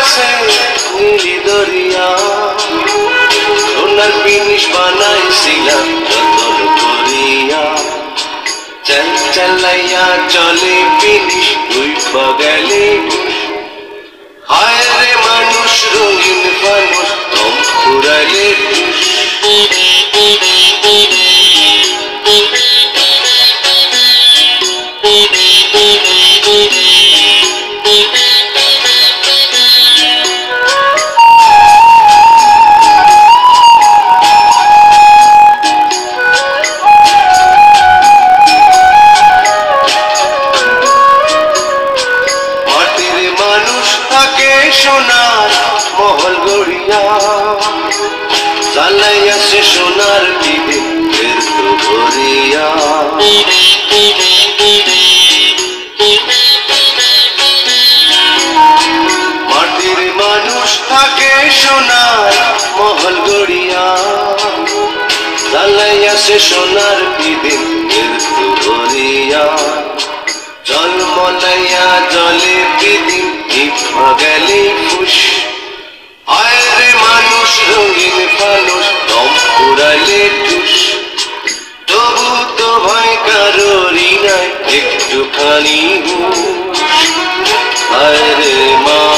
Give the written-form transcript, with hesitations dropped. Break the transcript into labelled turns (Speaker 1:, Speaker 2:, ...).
Speaker 1: আছে নীলি দরিয়া সোনার জিনিস বানাইছিলাম যতন করিয়া চল চালাইয়া চলে জিনিস তুই গেলে হায় রে মানুষ রঙিন মানুষ দম ফুরাইলে সোনার মহল গড়িয়া চালাইয়া সে সোনার দিবে ফের তো ভরিয়া মাটির মানুষ থাকে সোনার মহল গড়িয়া চালাইয়া সে সোনার দিবে ফের তো ভরিয়া জল মলাইয়া জলে বিদিন গেলে খুশ হায় রে মানুষ রঙিন মানুষ দম ফুরাইলে টুস তবু তো ভয় কারোরই নাই একটুখানি হায় রে মা